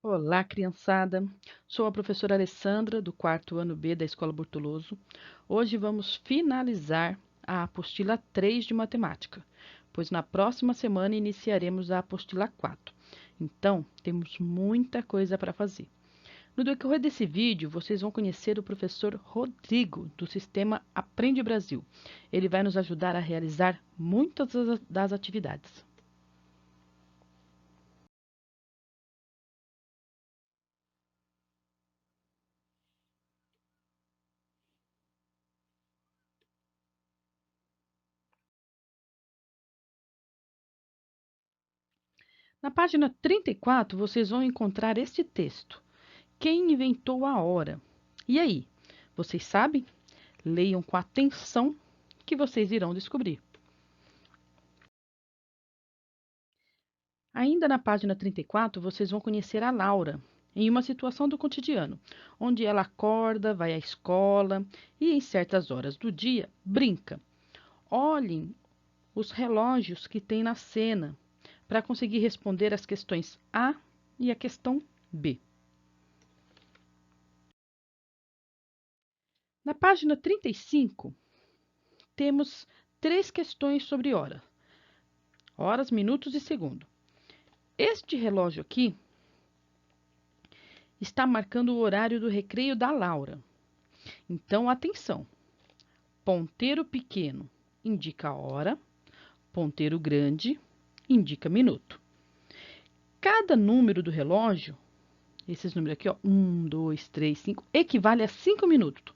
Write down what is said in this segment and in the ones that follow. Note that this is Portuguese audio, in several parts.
Olá, criançada. Sou a professora Alessandra, do quarto ano B da Escola Bortoloso. Hoje vamos finalizar a apostila 3 de matemática, pois na próxima semana iniciaremos a apostila 4. Então, temos muita coisa para fazer. No decorrer desse vídeo, vocês vão conhecer o professor Rodrigo, do sistema Aprende Brasil. Ele vai nos ajudar a realizar muitas das atividades. Na página 34, vocês vão encontrar este texto. Quem inventou a hora? E aí, vocês sabem? Leiam com atenção que vocês irão descobrir. Ainda na página 34, vocês vão conhecer a Laura, em uma situação do cotidiano, onde ela acorda, vai à escola e, em certas horas do dia, brinca. Olhem os relógios que tem na cena para conseguir responder as questões A e a questão B. Na página 35, temos 3 questões sobre hora. Horas, minutos e segundo. Este relógio aqui está marcando o horário do recreio da Laura. Então, atenção. Ponteiro pequeno indica a hora, ponteiro grande indica minuto. Cada número do relógio, esses números aqui, ó, 1, 2, 3, 5, equivale a 5 minutos,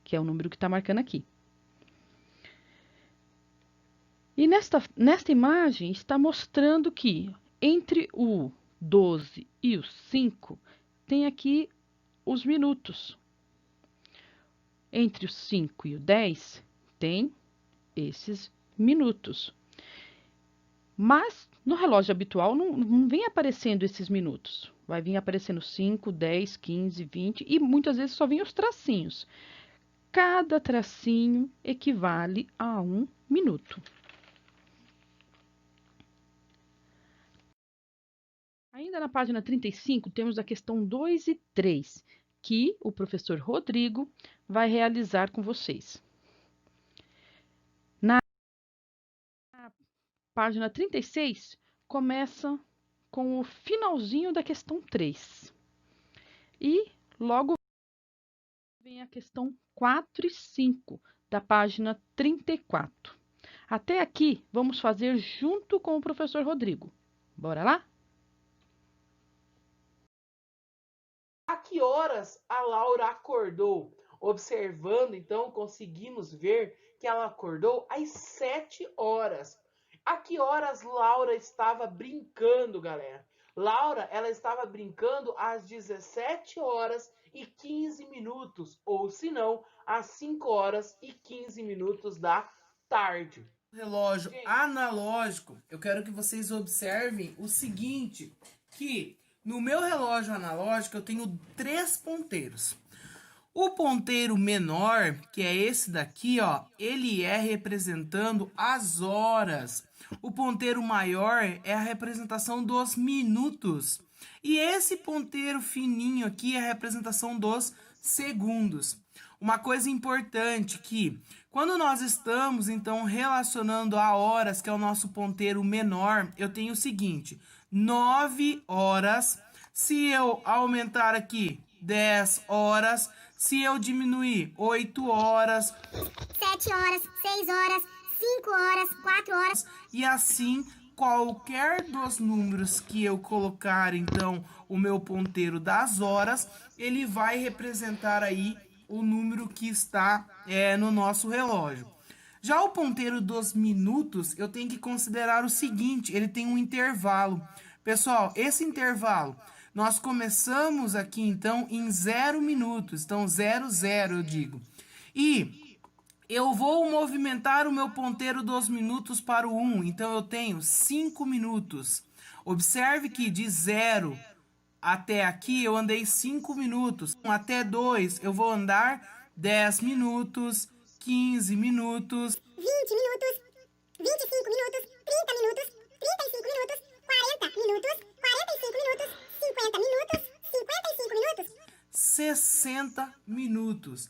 que é o número que está marcando aqui. E nesta imagem está mostrando que entre o 12 e o 5 tem aqui os minutos. Entre o 5 e o 10 tem esses minutos. Mas no relógio habitual não vem aparecendo esses minutos. Vai vir aparecendo 5, 10, 15, 20 e muitas vezes só vem os tracinhos. Cada tracinho equivale a 1 minuto. Ainda na página 35, temos a questão 2 e 3, que o professor Rodrigo vai realizar com vocês. Na página 36, começa com o finalzinho da questão 3. E logo vem a questão 4 e 5, da página 34. Até aqui, vamos fazer junto com o professor Rodrigo. Bora lá? A que horas a Laura acordou? Observando, então, conseguimos ver que ela acordou às 7 horas. A que horas Laura estava brincando, galera? Laura, ela estava brincando às 17 horas e 15 minutos, ou se não, às 5 horas e 15 minutos da tarde. Relógio analógico, eu quero que vocês observem o seguinte, que no meu relógio analógico eu tenho 3 ponteiros. O ponteiro menor, que é esse daqui, ó, ele é representando as horas. O ponteiro maior é a representação dos minutos. E esse ponteiro fininho aqui é a representação dos segundos. Uma coisa importante que quando nós estamos então relacionando a horas, que é o nosso ponteiro menor, eu tenho o seguinte: 9 horas. Se eu aumentar aqui 10 horas, se eu diminuir 8 horas, 7 horas, 6 horas, 5 horas, 4 horas. E assim, qualquer dos números que eu colocar, então, o meu ponteiro das horas, ele vai representar aí o número que está no nosso relógio. Já o ponteiro dos minutos, eu tenho que considerar o seguinte, ele tem um intervalo. Pessoal, esse intervalo, nós começamos aqui, então, em 0 minutos. Então, 0, 0, eu digo. E eu vou movimentar o meu ponteiro dos minutos para o 1. Então, eu tenho 5 minutos. Observe que de 0 até aqui eu andei 5 minutos. Até 2 eu vou andar 10 minutos, 15 minutos, 20 minutos, 25 minutos, 30 minutos, 35 minutos, 40 minutos, 45 minutos, 50 minutos, 60 minutos.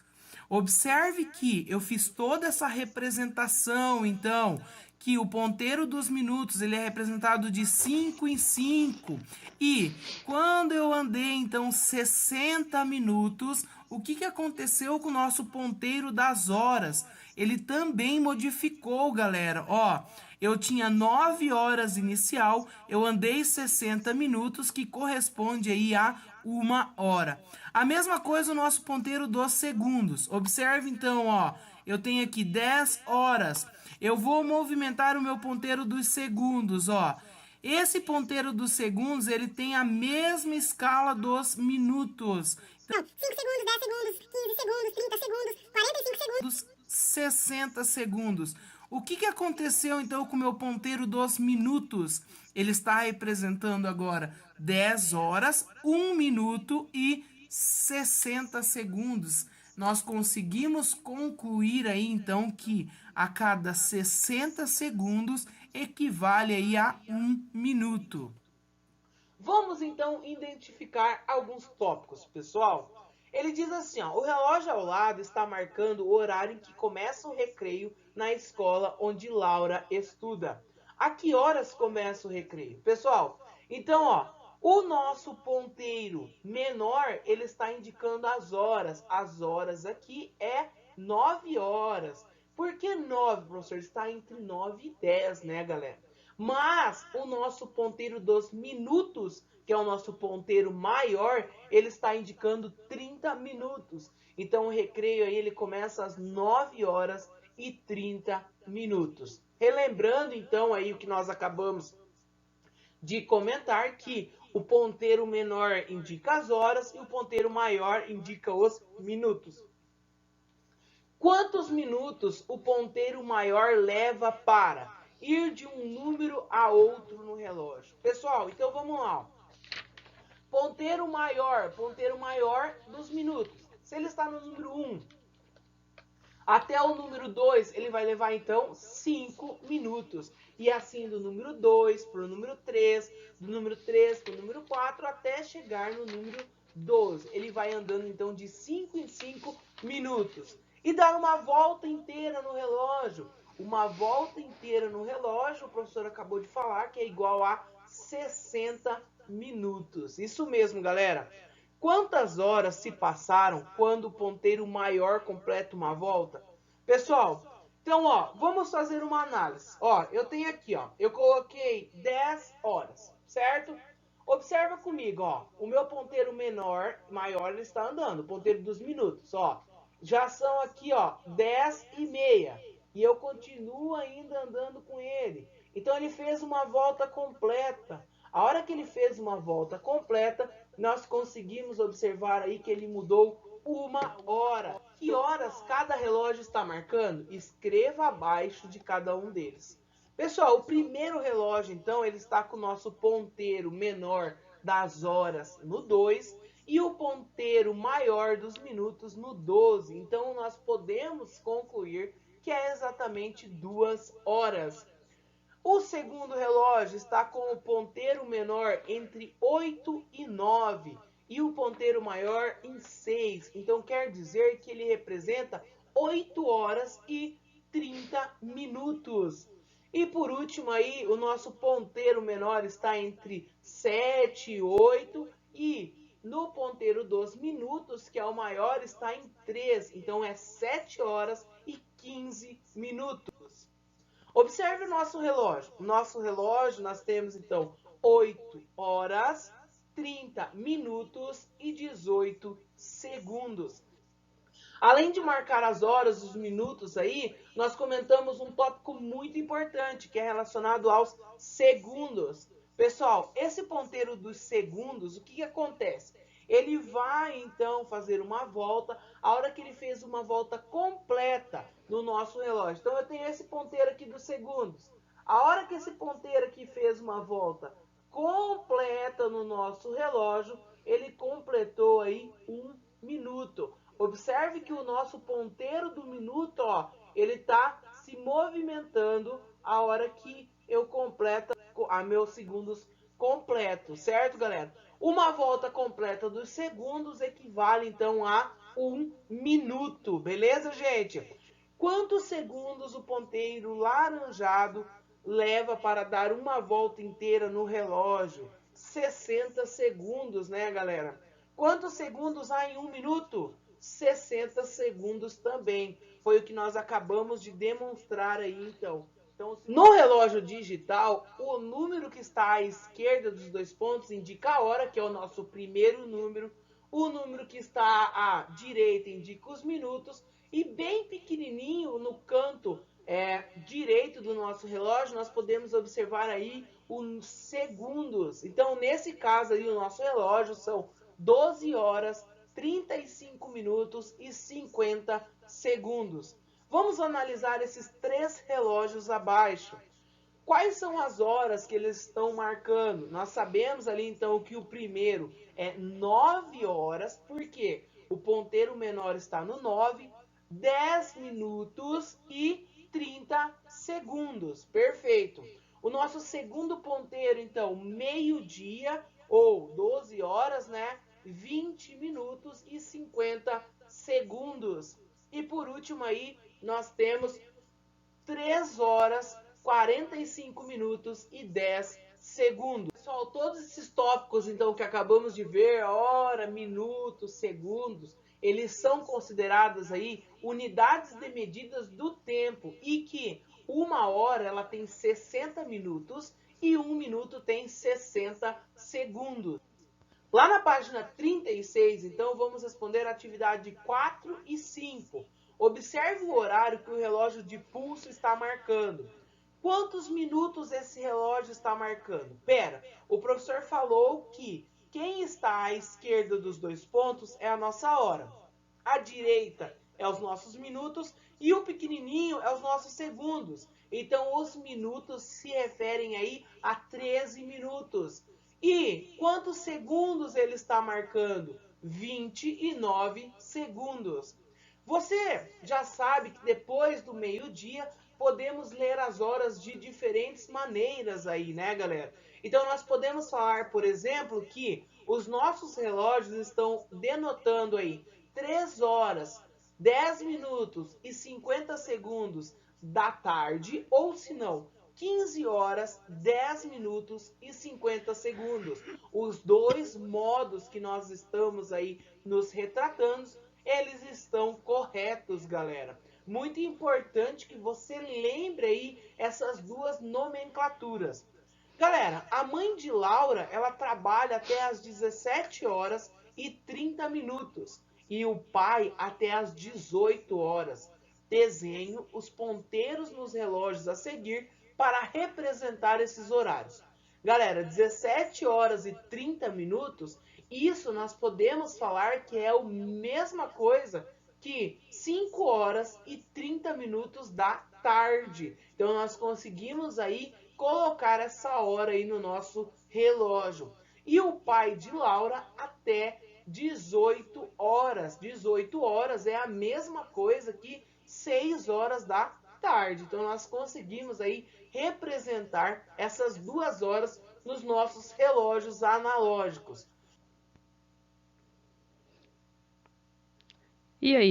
Observe que eu fiz toda essa representação, então, que o ponteiro dos minutos ele é representado de 5 em 5. E quando eu andei, então, 60 minutos, o que aconteceu com o nosso ponteiro das horas? Ele também modificou, galera. Ó, eu tinha 9 horas inicial, eu andei 60 minutos, que corresponde aí a 1 hora. A mesma coisa o nosso ponteiro dos segundos. Observe então, ó, eu tenho aqui 10 horas. Eu vou movimentar o meu ponteiro dos segundos, ó. Esse ponteiro dos segundos, ele tem a mesma escala dos minutos. Então, 5 segundos, 10 segundos, 15 segundos, 30 segundos, 45 segundos. 60 segundos. O que aconteceu então com o meu ponteiro dos minutos? Ele está representando agora 10 horas, 1 minuto e 60 segundos. Nós conseguimos concluir aí então que a cada 60 segundos equivale aí a 1 minuto. Vamos então identificar alguns tópicos, pessoal. Ele diz assim, ó, o relógio ao lado está marcando o horário em que começa o recreio na escola onde Laura estuda. A que horas começa o recreio? Pessoal, então, ó, o nosso ponteiro menor, ele está indicando as horas. As horas aqui é 9 horas. Por que 9, professor? Está entre 9 e 10, né, galera? Mas o nosso ponteiro dos minutos, que é o nosso ponteiro maior, ele está indicando 30 minutos. Então o recreio aí ele começa às 9 horas e 30 minutos. Relembrando então aí o que nós acabamos de comentar, que o ponteiro menor indica as horas e o ponteiro maior indica os minutos. Quantos minutos o ponteiro maior leva para ir de um número a outro no relógio? Pessoal, então vamos lá. Ponteiro maior dos minutos. Se ele está no número 1 até o número 2, ele vai levar então 5 minutos. E assim do número 2 para o número 3, do número 3 para o número 4, até chegar no número 12. Ele vai andando então de 5 em 5 minutos. E dar uma volta inteira no relógio. Uma volta inteira no relógio, o professor acabou de falar, que é igual a 60 minutos. Isso mesmo, galera. Quantas horas se passaram quando o ponteiro maior completa uma volta? Pessoal, então, ó, vamos fazer uma análise. Ó, eu tenho aqui, ó, eu coloquei 10 horas, certo? Observa comigo, ó, o meu ponteiro maior, ele está andando, o ponteiro dos minutos, ó. Já são aqui, ó, 10h30. E eu continuo ainda andando com ele. Então, ele fez uma volta completa. A hora que ele fez uma volta completa, nós conseguimos observar aí que ele mudou 1 hora. Que horas cada relógio está marcando? Escreva abaixo de cada um deles. Pessoal, o primeiro relógio, então, ele está com o nosso ponteiro menor das horas no 2 e o ponteiro maior dos minutos no 12. Então, nós podemos concluir que é exatamente 2 horas. O segundo relógio está com o ponteiro menor entre 8 e 9 e o ponteiro maior em 6. Então quer dizer que ele representa 8 horas e 30 minutos. E por último aí, o nosso ponteiro menor está entre 7 e 8 e no ponteiro dos minutos, que é o maior, está em 3. Então é 7 horas e 15 minutos. Observe o nosso relógio. No nosso relógio nós temos então 8 horas, 30 minutos e 18 segundos. Além de marcar as horas, os minutos aí, nós comentamos um tópico muito importante, que é relacionado aos segundos. Pessoal, esse ponteiro dos segundos, o que acontece? Ele vai então fazer uma volta, a hora que ele fez uma volta completa no nosso relógio. Então eu tenho esse ponteiro aqui dos segundos. A hora que esse ponteiro aqui fez uma volta completa no nosso relógio, ele completou aí 1 minuto. Observe que o nosso ponteiro do minuto, ó, ele está se movimentando a hora que eu completo a meus segundos completo, certo, galera? Uma volta completa dos segundos equivale, então, a 1 minuto, beleza, gente? Quantos segundos o ponteiro laranjado leva para dar uma volta inteira no relógio? 60 segundos, né, galera? Quantos segundos há em 1 minuto? 60 segundos também. Foi o que nós acabamos de demonstrar aí, então. No relógio digital, o número que está à esquerda dos dois pontos indica a hora, que é o nosso primeiro número. O número que está à direita indica os minutos. E bem pequenininho no canto direito do nosso relógio, nós podemos observar aí os segundos. Então, nesse caso aí, o nosso relógio são 12 horas, 35 minutos e 50 segundos. Vamos analisar esses 3 relógios abaixo. Quais são as horas que eles estão marcando? Nós sabemos ali, então, que o primeiro é 9 horas, porque o ponteiro menor está no 9, 10 minutos e 30 segundos. Perfeito. O nosso segundo ponteiro, então, meio-dia, ou 12 horas, né? 20 minutos e 50 segundos. E por último aí, nós temos 3 horas, 45 minutos e 10 segundos. Pessoal, todos esses tópicos, então, que acabamos de ver, hora, minutos, segundos, eles são considerados aí unidades de medidas do tempo e que uma hora ela tem 60 minutos e 1 minuto tem 60 segundos. Lá na página 36, então, vamos responder a atividade 4 e 5. Observe o horário que o relógio de pulso está marcando. Quantos minutos esse relógio está marcando? Pera, o professor falou que quem está à esquerda dos dois pontos é a nossa hora. À direita é os nossos minutos e o pequenininho é os nossos segundos. Então, os minutos se referem aí a 13 minutos. E quantos segundos ele está marcando? 29 segundos. Você já sabe que depois do meio-dia podemos ler as horas de diferentes maneiras aí, né, galera? Então nós podemos falar, por exemplo, que os nossos relógios estão denotando aí 3 horas, 10 minutos e 50 segundos da tarde, ou se não, 15 horas, 10 minutos e 50 segundos. Os dois modos que nós estamos aí nos retratando, eles estão corretos, galera. Muito importante que você lembre aí essas duas nomenclaturas. Galera, a mãe de Laura, ela trabalha até às 17 horas e 30 minutos e o pai até às 18 horas. Desenho os ponteiros nos relógios a seguir para representar esses horários. Galera, 17 horas e 30 minutos, isso nós podemos falar que é a mesma coisa que 5 horas e 30 minutos da tarde. Então, nós conseguimos aí colocar essa hora aí no nosso relógio. E o pai de Laura até 18 horas. 18 horas é a mesma coisa que 6 horas da tarde. Então, nós conseguimos aí representar essas 2 horas nos nossos relógios analógicos. E aí,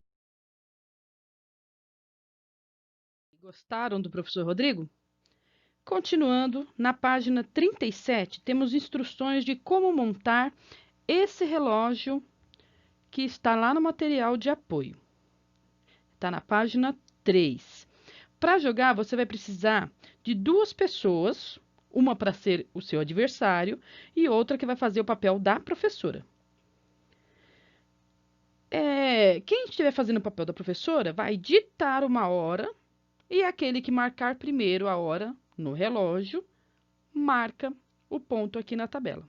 gostaram do professor Rodrigo? Continuando, na página 37, temos instruções de como montar esse relógio que está lá no material de apoio. Está na página 3. Para jogar, você vai precisar de 2 pessoas, uma para ser o seu adversário e outra que vai fazer o papel da professora. Quem estiver fazendo o papel da professora vai ditar uma hora e aquele que marcar primeiro a hora no relógio marca o ponto aqui na tabela.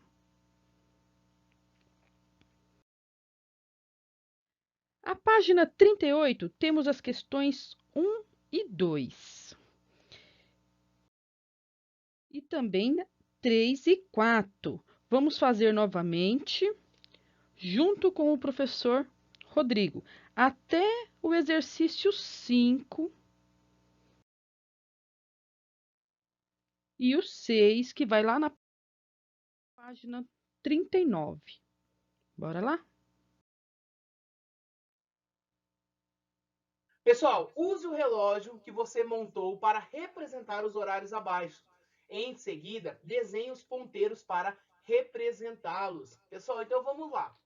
A página 38 temos as questões 1 e 2. E também 3 e 4. Vamos fazer novamente, junto com o professor Rodrigo, até o exercício 5 e o 6, que vai lá na Página 39. Bora lá? Pessoal, use o relógio que você montou para representar os horários abaixo. Em seguida, desenhe os ponteiros para representá-los. Pessoal, então vamos lá.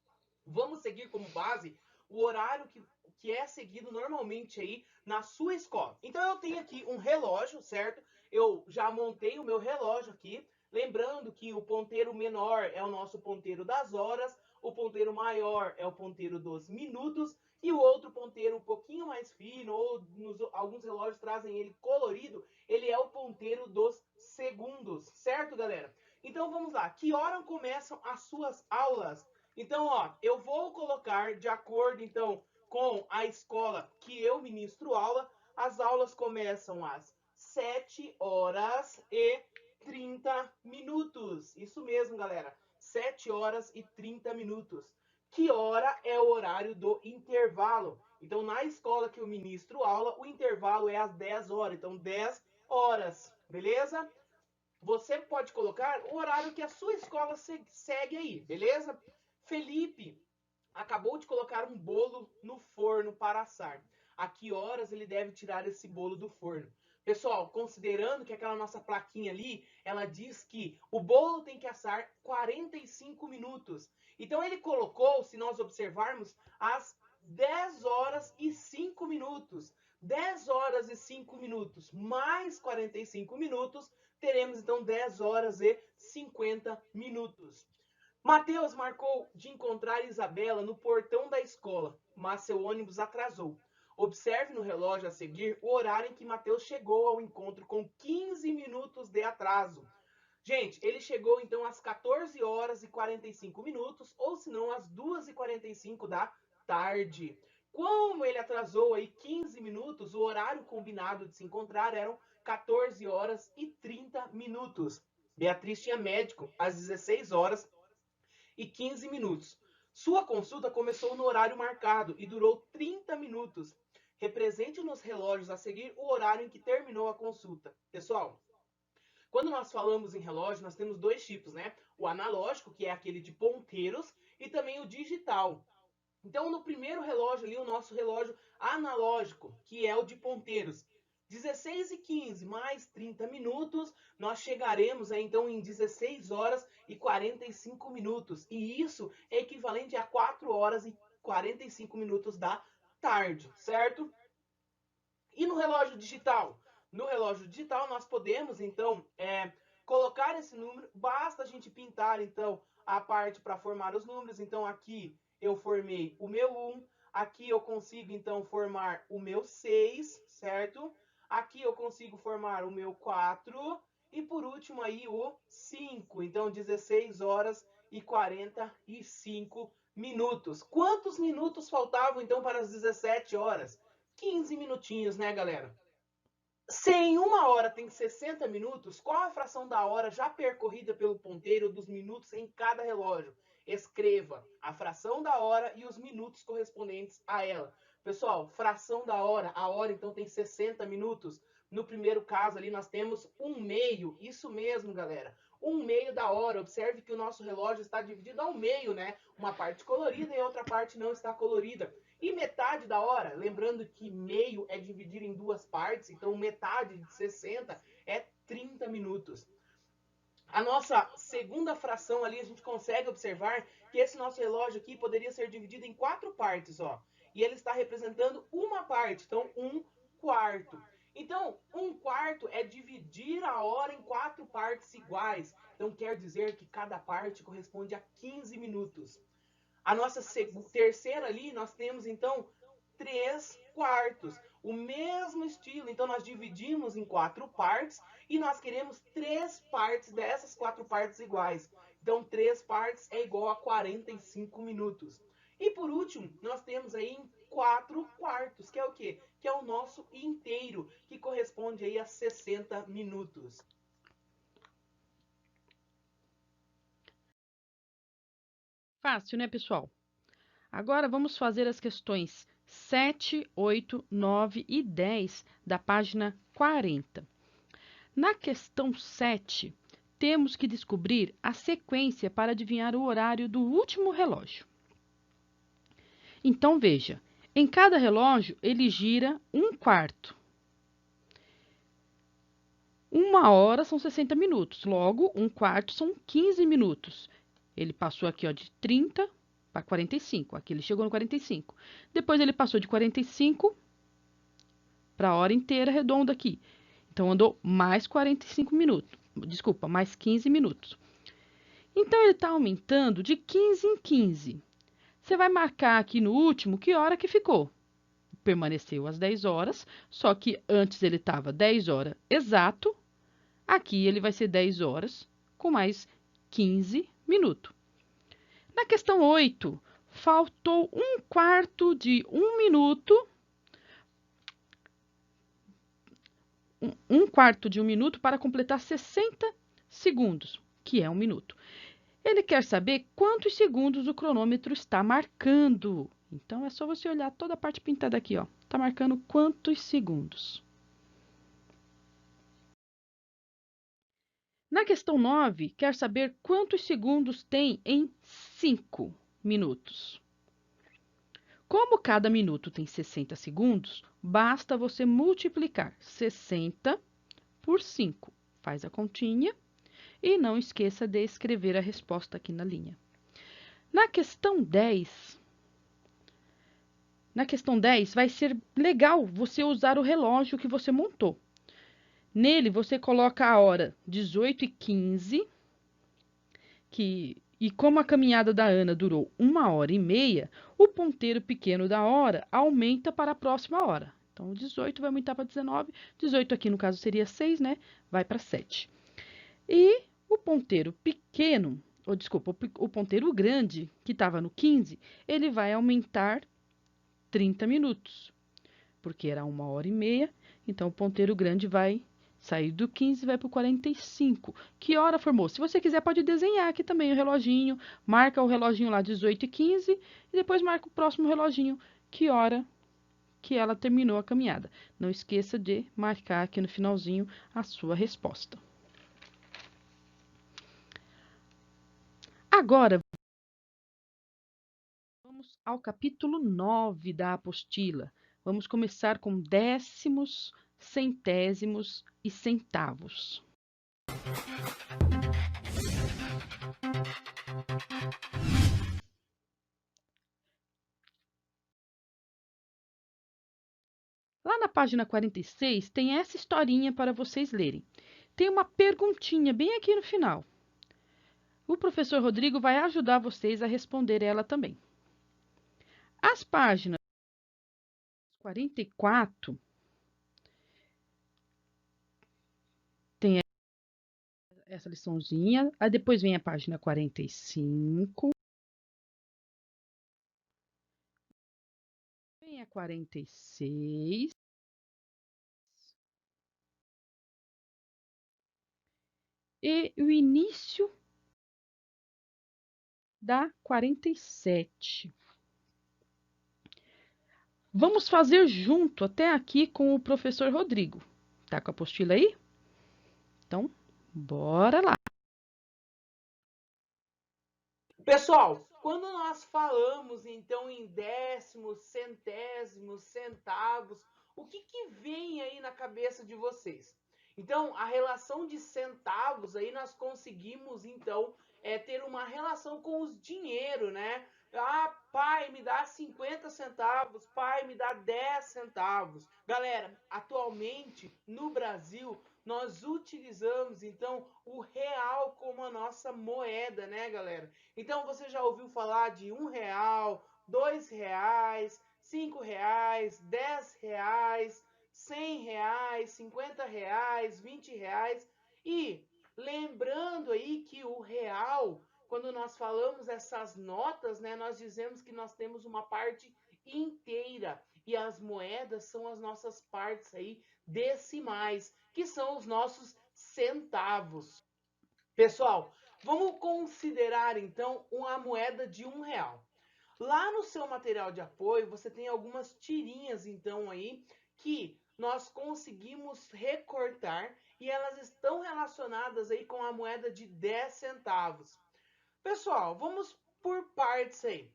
Vamos seguir como base o horário que é seguido normalmente aí na sua escola. Então eu tenho aqui um relógio, certo? Eu já montei o meu relógio aqui. Lembrando que o ponteiro menor é o nosso ponteiro das horas, o ponteiro maior é o ponteiro dos minutos e o outro ponteiro um pouquinho mais fino, ou alguns relógios trazem ele colorido, ele é o ponteiro dos segundos, certo, galera? Então vamos lá, que hora começam as suas aulas? Então, ó, eu vou colocar de acordo, então, com a escola que eu ministro aula, as aulas começam às 7h30. Isso mesmo, galera. 7h30. Que hora é o horário do intervalo? Então, na escola que eu ministro aula, o intervalo é às 10 horas. Então, 10 horas, beleza? Você pode colocar o horário que a sua escola segue aí, beleza? Felipe acabou de colocar um bolo no forno para assar. A que horas ele deve tirar esse bolo do forno? Pessoal, considerando que aquela nossa plaquinha ali, ela diz que o bolo tem que assar 45 minutos. Então ele colocou, se nós observarmos, às 10 horas e 5 minutos. 10 horas e 5 minutos mais 45 minutos, teremos então 10 horas e 50 minutos. Mateus marcou de encontrar Isabela no portão da escola, mas seu ônibus atrasou. Observe no relógio a seguir o horário em que Mateus chegou ao encontro com 15 minutos de atraso. Gente, ele chegou então às 14 horas e 45 minutos, ou se não, às 2h45 da tarde. Como ele atrasou aí 15 minutos, o horário combinado de se encontrar eram 14 horas e 30 minutos. Beatriz tinha médico às 16 horas e 15 minutos. Sua consulta começou no horário marcado e durou 30 minutos. Represente nos relógios a seguir o horário em que terminou a consulta. Pessoal, quando nós falamos em relógio, nós temos dois tipos, né? O analógico, que é aquele de ponteiros, e também o digital. Então, no primeiro relógio ali, o nosso relógio analógico, que é o de ponteiros, 16h15 mais 30 minutos, nós chegaremos aí, então em 16 horas e 45 minutos. E isso é equivalente a 4 horas e 45 minutos da tarde, certo? E no relógio digital? No relógio digital nós podemos, então, colocar esse número, basta a gente pintar, então, a parte para formar os números. Então, aqui eu formei o meu 1, aqui eu consigo, então, formar o meu 6, certo? Aqui eu consigo formar o meu 4 e, por último, aí o 5. Então, 16 horas e 45 minutos. Quantos minutos faltavam, então, para as 17 horas? 15 minutinhos, né, galera? Se em 1 hora tem 60 minutos, qual a fração da hora já percorrida pelo ponteiro dos minutos em cada relógio? Escreva a fração da hora e os minutos correspondentes a ela. Pessoal, fração da hora, a hora então tem 60 minutos. No primeiro caso ali nós temos 1/2, isso mesmo, galera. 1/2 da hora. Observe que o nosso relógio está dividido ao meio, né? Uma parte colorida e outra parte não está colorida. E metade da hora, lembrando que meio é dividido em duas partes, então metade de 60 é 30 minutos. A nossa segunda fração ali, a gente consegue observar que esse nosso relógio aqui poderia ser dividido em 4 partes, ó. E ele está representando uma parte, então 1/4. Então, 1/4 é dividir a hora em 4 partes iguais. Então, quer dizer que cada parte corresponde a 15 minutos. A nossa terceira ali, nós temos, então, 3/4. O mesmo estilo. Então, nós dividimos em 4 partes e nós queremos 3 partes dessas 4 partes iguais. Então, 3 partes é igual a 45 minutos. E, por último, nós temos aí em 4/4, que é o quê? Que é o nosso inteiro, que corresponde aí a 60 minutos. Fácil, né, pessoal? Agora vamos fazer as questões 7, 8, 9 e 10 da página 40. Na questão 7, temos que descobrir a sequência para adivinhar o horário do último relógio. Então, veja, em cada relógio ele gira 1/4. 1 hora são 60 minutos, logo 1/4 são 15 minutos. Ele passou aqui, ó, de 30 para 45, aqui ele chegou no 45. Depois ele passou de 45 para a hora inteira redonda aqui. Então, andou mais 45 minutos, desculpa, mais 15 minutos. Então, ele está aumentando de 15 em 15. Você vai marcar aqui no último que hora que ficou. Permaneceu às 10 horas, só que antes ele estava 10 horas exato. Aqui ele vai ser 10 horas com mais 15 minutos. Na questão 8, faltou 1/4 de 1 minuto. 1/4 de 1 minuto para completar 60 segundos, que é 1 minuto. Ele quer saber quantos segundos o cronômetro está marcando. Então, é só você olhar toda a parte pintada aqui, ó. Está marcando quantos segundos. Na questão 9, quer saber quantos segundos tem em 5 minutos. Como cada minuto tem 60 segundos, basta você multiplicar 60 por 5. Faz a continha e não esqueça de escrever a resposta aqui na linha. Na questão 10, vai ser legal você usar o relógio que você montou. Nele, você coloca a hora 18h15, e como a caminhada da Ana durou 1h30, o ponteiro pequeno da hora aumenta para a próxima hora. Então, o 18 vai aumentar para 19, 18 aqui no caso seria 6, né? Vai para 7. E o ponteiro pequeno, ou desculpa, o ponteiro grande, que estava no 15, ele vai aumentar 30 minutos, porque era 1h30, então o ponteiro grande vai sair do 15 e vai para o 45. Que hora formou? Se você quiser, pode desenhar aqui também o reloginho, marca o reloginho lá 18h15 e depois marca o próximo reloginho, que hora que ela terminou a caminhada. Não esqueça de marcar aqui no finalzinho a sua resposta. Agora, vamos ao capítulo 9 da apostila. Vamos começar com décimos, centésimos e centavos. Lá na página 46 tem essa historinha para vocês lerem. Tem uma perguntinha bem aqui no final. O professor Rodrigo vai ajudar vocês a responder ela também. As páginas 44 tem essa liçãozinha, aí depois vem a página 45, vem a 46, e o início da 47. Vamos fazer junto até aqui com o professor Rodrigo. Tá com a apostila aí? Então, bora lá. Pessoal, quando nós falamos então em décimos, centésimos, centavos, o que vem aí na cabeça de vocês? Então, a relação de centavos aí nós conseguimos então ter uma relação com os dinheiro, né? Ah, pai, me dá 50 centavos, pai, me dá 10 centavos. Galera, atualmente no Brasil nós utilizamos então o real como a nossa moeda, né, galera? Então você já ouviu falar de R$1, R$2, R$5, R$10, R$100, R$50, R$20. E lembrando aí que o real, quando nós falamos essas notas, né, nós dizemos que nós temos uma parte inteira e as moedas são as nossas partes aí decimais, que são os nossos centavos. Pessoal, vamos considerar então uma moeda de R$1. Lá no seu material de apoio, você tem algumas tirinhas então aí que nós conseguimos recortar e elas estão relacionadas aí com a moeda de 10 centavos. Pessoal, vamos por partes aí.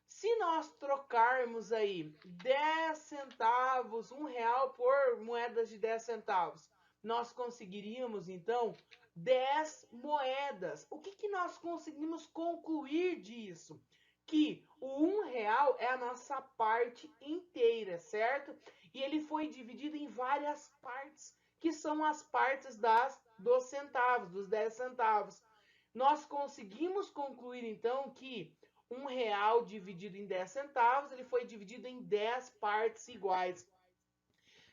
Se nós trocarmos aí 10 centavos, R$ 1 por moedas de 10 centavos, nós conseguiríamos então 10 moedas. O que nós conseguimos concluir disso? Que o R$ 1 é a nossa parte inteira, certo? E ele foi dividido em várias partes, que são as partes dos centavos, dos 10 centavos. Nós conseguimos concluir então que R$ 1 dividido em 10 centavos, ele foi dividido em 10 partes iguais.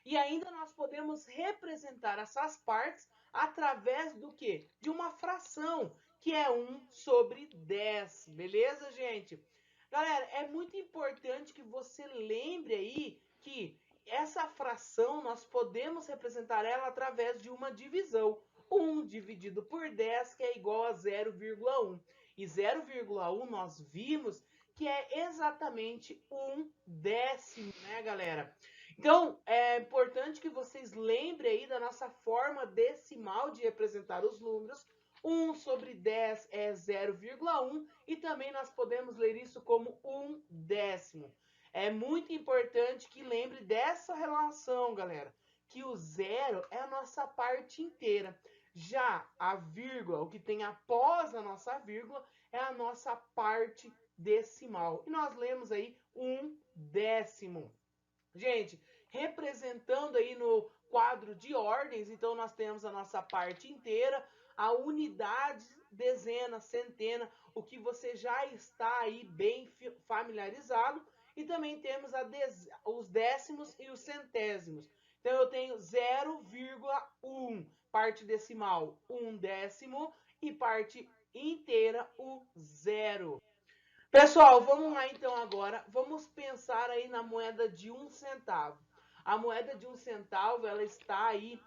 E ainda nós podemos representar essas partes através do quê? De uma fração, que é 1/10, beleza, gente? Galera, é muito importante que você lembre aí que essa fração nós podemos representar ela através de uma divisão. 1 dividido por 10, que é igual a 0,1. E 0,1 nós vimos que é exatamente 1/10, né, galera? Então, é importante que vocês lembrem aí da nossa forma decimal de representar os números. 1/10 é 0,1 e também nós podemos ler isso como 1/10. É muito importante que lembre dessa relação, galera, que o zero é a nossa parte inteira. Já a vírgula, o que tem após a nossa vírgula, é a nossa parte decimal. E nós lemos aí 1/10. Gente, representando aí no quadro de ordens, então nós temos a nossa parte inteira, a unidade, dezena, centena, o que você já está aí bem familiarizado, e também temos os décimos e os centésimos. Então eu tenho 0,1, parte decimal 1/10 e parte inteira o 0. Pessoal, vamos lá então agora, vamos pensar aí na moeda de 1 centavo. A moeda de 1 centavo, ela está aí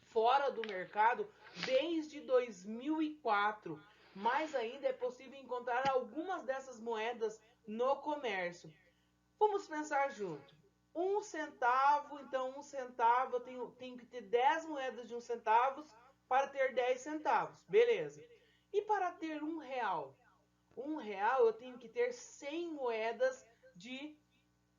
fora do mercado desde 2004, mas ainda é possível encontrar algumas dessas moedas no comércio. Vamos pensar junto. 1 centavo, então 1 centavo, eu tenho que ter 10 moedas de 1 centavo para ter 10 centavos, beleza. E para ter R$ 1? R$ 1 eu tenho que ter 100 moedas de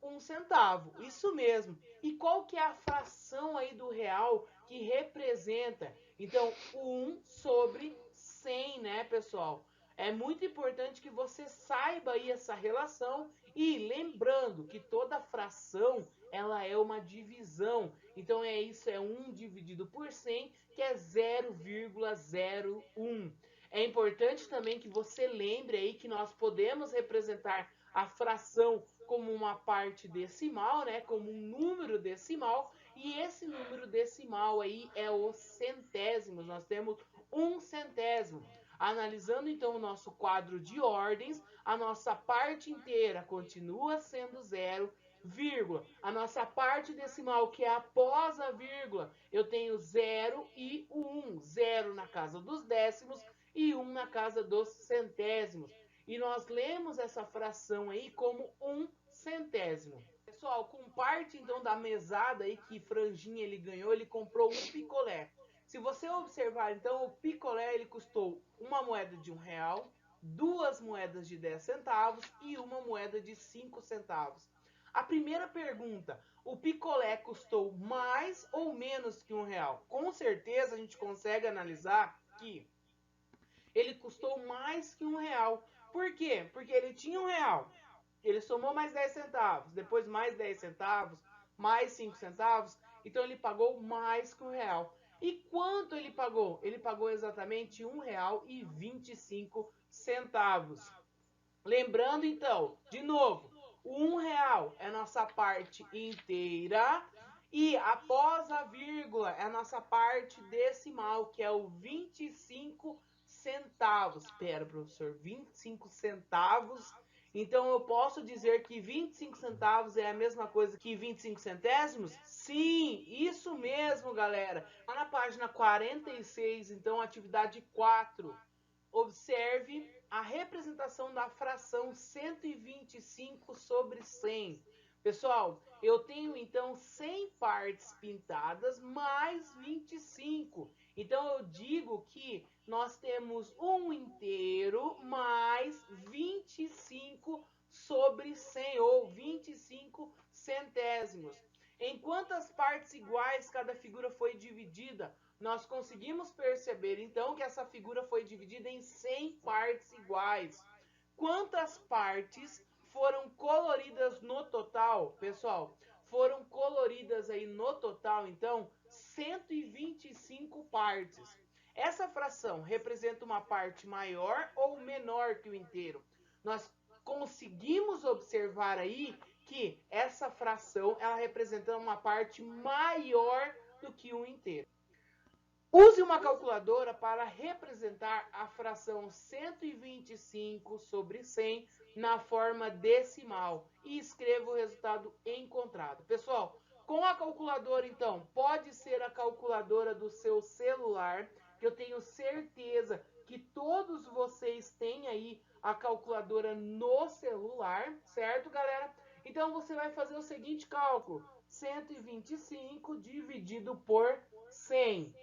1 centavo, isso mesmo. E qual que é a fração aí do real que representa? Então, 1/100, né, pessoal? É muito importante que você saiba aí essa relação e lembrando que toda fração, ela é uma divisão. Então, é isso, é 1 dividido por 100, que é 0,01. É importante também que você lembre aí que nós podemos representar a fração como uma parte decimal, né, como um número decimal, e esse número decimal aí é os centésimos. Nós temos 1 centésimo. Analisando então o nosso quadro de ordens, a nossa parte inteira continua sendo 0, vírgula. A nossa parte decimal, que é após a vírgula, eu tenho 0 e 1. 0 na casa dos décimos e 1 na casa dos centésimos. E nós lemos essa fração aí como 1 centésimo. Pessoal, com parte então da mesada aí que Franjinha ele ganhou, ele comprou um picolé. Se você observar, então, o picolé ele custou uma moeda de R$ 1, 2 moedas de 10 centavos e uma moeda de 5 centavos. A primeira pergunta, o picolé custou mais ou menos que R$ 1? Com certeza a gente consegue analisar que ele custou mais que R$ 1. Por quê? Porque ele tinha R$ 1, ele somou mais 10 centavos, depois mais 10 centavos, mais 5 centavos, então ele pagou mais que R$ 1. E quanto ele pagou? Ele pagou exatamente R$ 1,25. Lembrando então, de novo, o R$ 1 é a nossa parte inteira e após a vírgula é a nossa parte decimal, que é o 25 centavos. Espera, professor, 25 centavos. Então eu posso dizer que 25 centavos é a mesma coisa que 25 centésimos? Sim, isso mesmo, galera. Lá na página 46, então, atividade 4. Observe a representação da fração 125/100. Pessoal, eu tenho então 100 partes pintadas mais 25. Então eu digo que nós temos 1 inteiro mais 25 sobre 100 ou 25 centésimos. Em quantas partes iguais cada figura foi dividida? Nós conseguimos perceber então que essa figura foi dividida em 100 partes iguais. Quantas partes foram coloridas no total, pessoal? Foram coloridas aí no total, então, 125 partes. Essa fração representa uma parte maior ou menor que o inteiro? Nós conseguimos observar aí que essa fração ela representa uma parte maior do que um inteiro. Use uma calculadora para representar a fração 125 sobre 100 na forma decimal e escreva o resultado encontrado. Pessoal, com a calculadora, então, pode ser a calculadora do seu celular, que eu tenho certeza que todos vocês têm aí a calculadora no celular, certo, galera? Então, você vai fazer o seguinte cálculo: 125 dividido por 100.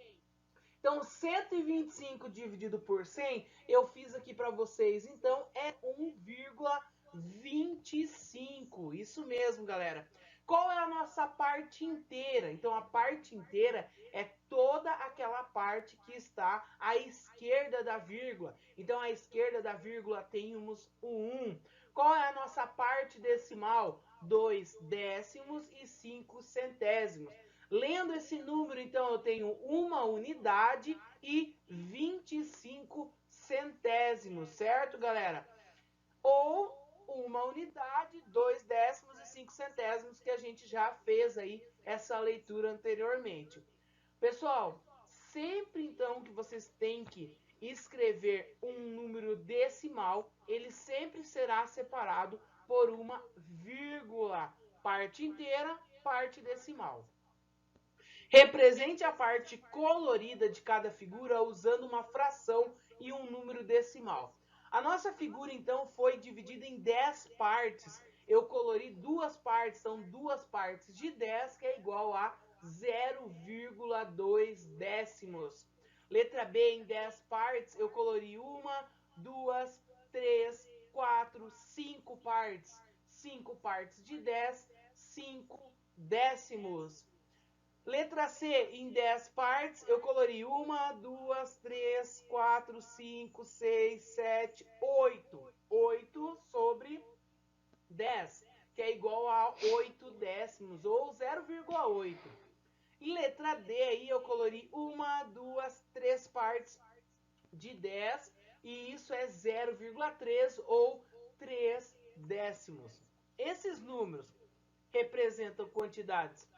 Então, 125 dividido por 100, eu fiz aqui para vocês. Então, é 1,25. Isso mesmo, galera. Qual é a nossa parte inteira? Então, a parte inteira é toda aquela parte que está à esquerda da vírgula. Então, à esquerda da vírgula temos o 1. Qual é a nossa parte decimal? 2 décimos e 5 centésimos. Lendo esse número, então, eu tenho 1 unidade e 25 centésimos, certo, galera? Ou 1 unidade, 2 décimos e 5 centésimos, que a gente já fez aí essa leitura anteriormente. Pessoal, sempre então que vocês têm que escrever um número decimal, ele sempre será separado por uma vírgula. Parte inteira, parte decimal. Represente a parte colorida de cada figura usando uma fração e um número decimal. A nossa figura, então, foi dividida em 10 partes. Eu colori 2 partes, são 2 partes de 10, que é igual a 0,2 décimos. Letra B, em 10 partes, eu colori 1, 2, 3, 4, 5 partes. 5 partes de 10, 5 décimos. Letra C, em 10 partes, eu colori 1, 2, 3, 4, 5, 6, 7, 8. 8 sobre 10, que é igual a 8 décimos, ou 0,8. E letra D, aí eu colori 1, 2, 3 partes de 10, e isso é 0,3 ou 3 décimos. Esses números representam quantidades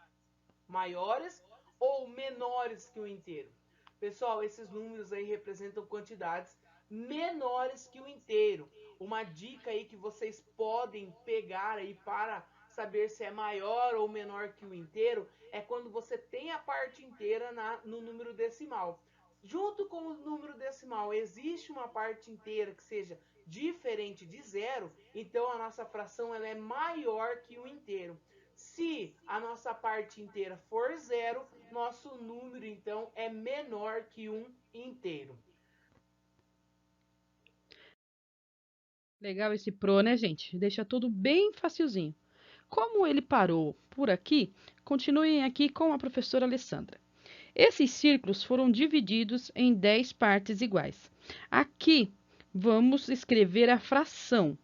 maiores ou menores que o inteiro? Pessoal, esses números aí representam quantidades menores que o inteiro. Uma dica aí que vocês podem pegar aí para saber se é maior ou menor que o inteiro é quando você tem a parte inteira no número decimal. Junto com o número decimal, existe uma parte inteira que seja diferente de zero, então a nossa fração ela é maior que o inteiro. Se a nossa parte inteira for zero, nosso número, então, é menor que um inteiro. Legal esse pro, né, gente? Deixa tudo bem facilzinho. Como ele parou por aqui, continuem aqui com a professora Alessandra. Esses círculos foram divididos em 10 partes iguais. Aqui vamos escrever a fração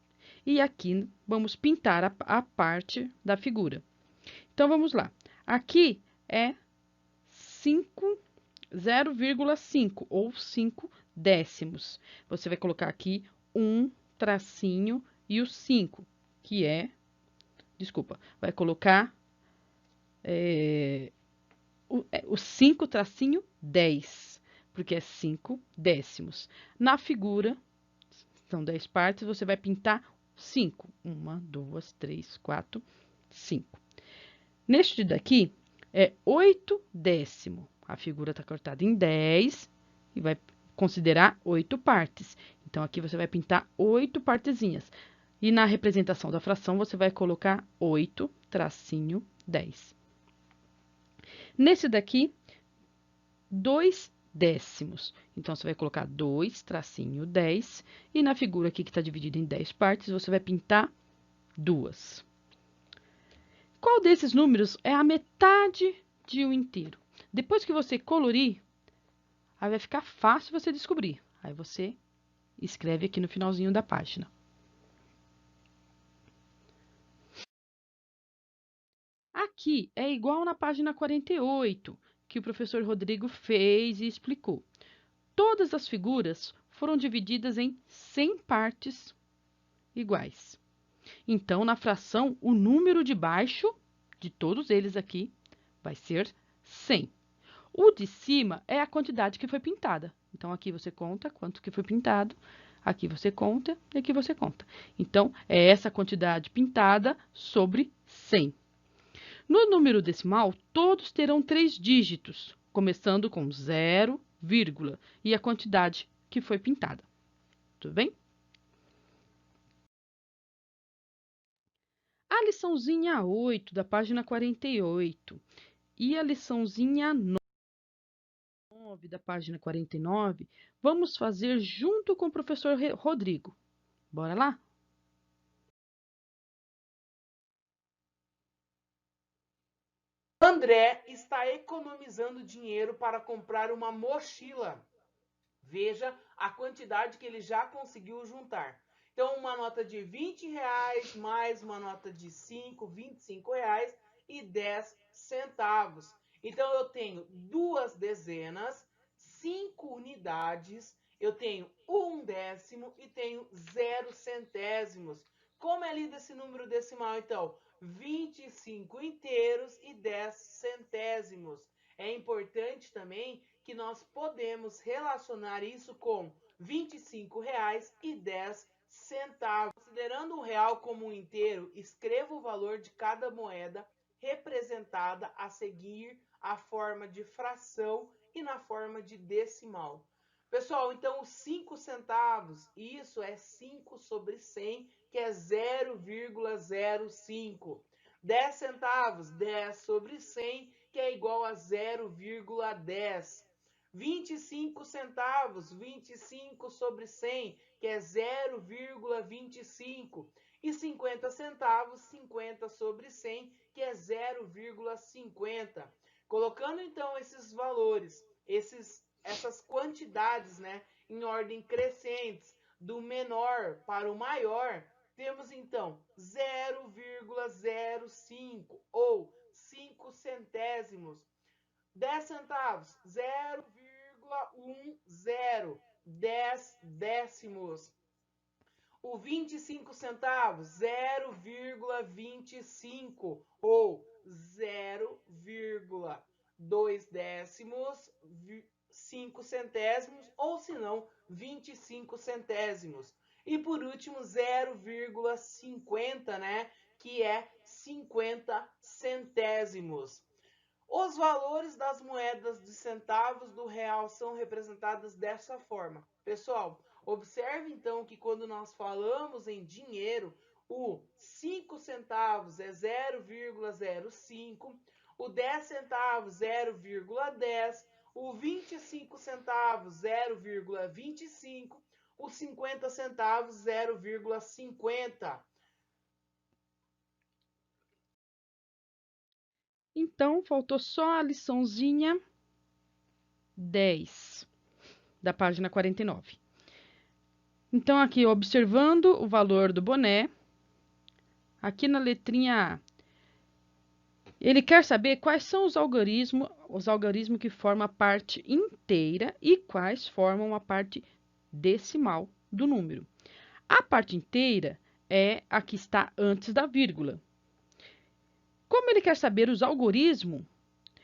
e aqui vamos pintar a parte da figura. Então, vamos lá. Aqui é 0,5 ou 5 décimos. Você vai colocar aqui um tracinho e o 5, que é... Desculpa, vai colocar o 5 tracinho 10, porque é 5 décimos. Na figura, são 10 partes, você vai pintar 5. 1, 2, 3, 4, 5. Neste daqui, é 8 décimo. A figura está cortada em 10 e vai considerar 8 partes. Então, aqui você vai pintar 8 partezinhas. E na representação da fração, você vai colocar 8 2,10. Nesse daqui, 2 décimos. Então, você vai colocar 2,10 e na figura aqui que está dividida em 10 partes, você vai pintar 2. Qual desses números é a metade de um inteiro? Depois que você colorir, aí vai ficar fácil você descobrir. Aí você escreve aqui no finalzinho da página. Aqui é igual na página 48, que o professor Rodrigo fez e explicou. Todas as figuras foram divididas em 100 partes iguais. Então, na fração, o número de baixo de todos eles aqui vai ser 100. O de cima é a quantidade que foi pintada. Então, aqui você conta quanto que foi pintado, aqui você conta e aqui você conta. Então, é essa quantidade pintada sobre 100. No número decimal, todos terão 3 dígitos, começando com 0, vírgula, e a quantidade que foi pintada. Tudo bem? A liçãozinha 8, da página 48, e a liçãozinha 9, da página 49, vamos fazer junto com o professor Rodrigo. Bora lá? André está economizando dinheiro para comprar uma mochila. Veja a quantidade que ele já conseguiu juntar. Então, uma nota de R$ 20 mais uma nota de 5, R$ 25 e 10 centavos. Então, eu tenho 2 dezenas, 5 unidades, eu tenho 1 décimo e tenho 0 centésimos. Como é lido esse número decimal, então? 25 inteiros e 10 centésimos. É importante também que nós podemos relacionar isso com R$ 25,10. Considerando o real como um inteiro, escreva o valor de cada moeda representada a seguir a forma de fração e na forma de decimal. Pessoal, então os 5 centavos, isso é 5 sobre 100, que é 0,05. 10 centavos, 10 sobre 100, que é igual a 0,10. 25 centavos, 25 sobre 100, que é 0,25. E 50 centavos, 50 sobre 100, que é 0,50. Colocando então esses valores, essas quantidades, né, em ordem crescentes, do menor para o maior, temos então 0,05 ou 5 centésimos. 10 centavos, 0,10, 10 décimos. O 25 centavos, 0,25 ou 0,2 décimos, 5 centésimos, ou se não, 25 centésimos. E por último, 0,50, né, que é 50 centésimos. Os valores das moedas de centavos do real são representados dessa forma. Pessoal, observe então que quando nós falamos em dinheiro, o 5 centavos é 0,05, o 10 centavos 0,10, o 25 centavos 0,25, os 50 centavos 0,50. Então, faltou só a liçãozinha 10, da página 49. Então, aqui, observando o valor do boné, aqui na letrinha A, ele quer saber quais são os algarismos que formam a parte inteira e quais formam a parte decimal do número. A parte inteira é a que está antes da vírgula. Como ele quer saber os algarismos,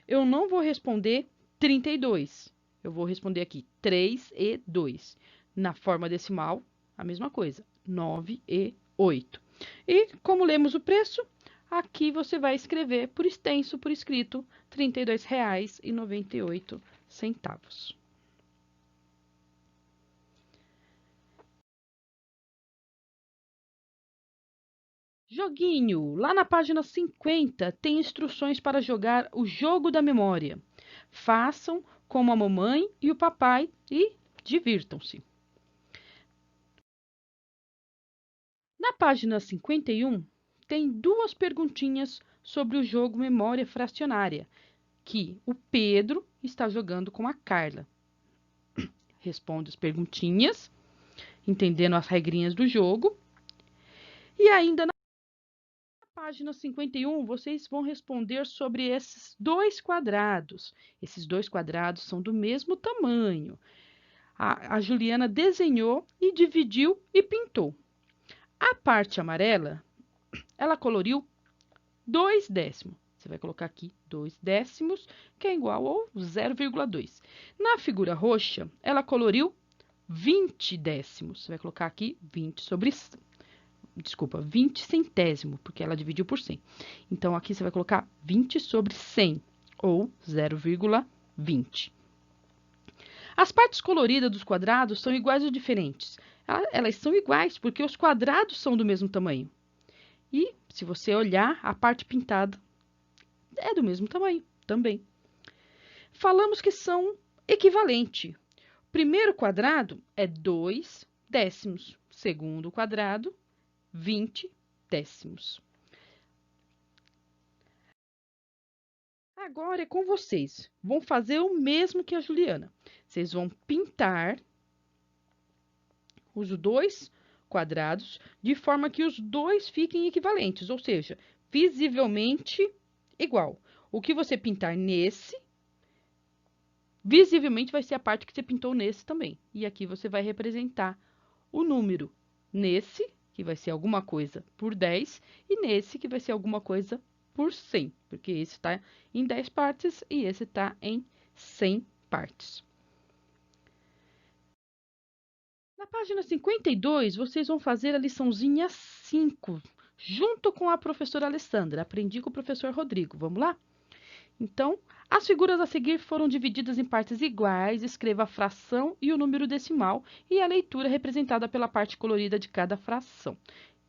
eu não vou responder 32. Eu vou responder aqui 3 e 2. Na forma decimal, a mesma coisa, 9 e 8. E como lemos o preço, aqui você vai escrever por extenso, por escrito, R$ 32,98. Joguinho. Lá na página 50 tem instruções para jogar o jogo da memória. Façam como a mamãe e o papai e divirtam-se. Na página 51 tem duas perguntinhas sobre o jogo Memória Fracionária, que o Pedro está jogando com a Carla. Responde as perguntinhas, entendendo as regrinhas do jogo. E ainda na página 51, vocês vão responder sobre esses dois quadrados. Esses dois quadrados são do mesmo tamanho. A Juliana desenhou e dividiu e pintou. A parte amarela, ela coloriu 2 décimos. Você vai colocar aqui 2 décimos, que é igual ao 0,2. Na figura roxa, ela coloriu 20 décimos. Você vai colocar aqui 20 sobre... Desculpa, 20 centésimo, porque ela dividiu por 100. Então, aqui você vai colocar 20 sobre 100, ou 0,20. As partes coloridas dos quadrados são iguais ou diferentes? Elas são iguais, porque os quadrados são do mesmo tamanho. E, se você olhar, a parte pintada é do mesmo tamanho também. Falamos que são equivalentes. O primeiro quadrado é 2 décimos. Segundo quadrado, 20 décimos. Agora é com vocês. Vão fazer o mesmo que a Juliana. Vocês vão pintar os dois quadrados de forma que os dois fiquem equivalentes, ou seja, visivelmente igual. O que você pintar nesse, visivelmente vai ser a parte que você pintou nesse também. E aqui você vai representar o número nesse, que vai ser alguma coisa por 10, e nesse, que vai ser alguma coisa por 100, porque esse está em 10 partes e esse está em 100 partes. Na página 52, vocês vão fazer a liçãozinha 5, junto com a professora Alessandra. Aprendi com o professor Rodrigo. Vamos lá? Então, as figuras a seguir foram divididas em partes iguais. Escreva a fração e o número decimal e a leitura representada pela parte colorida de cada fração.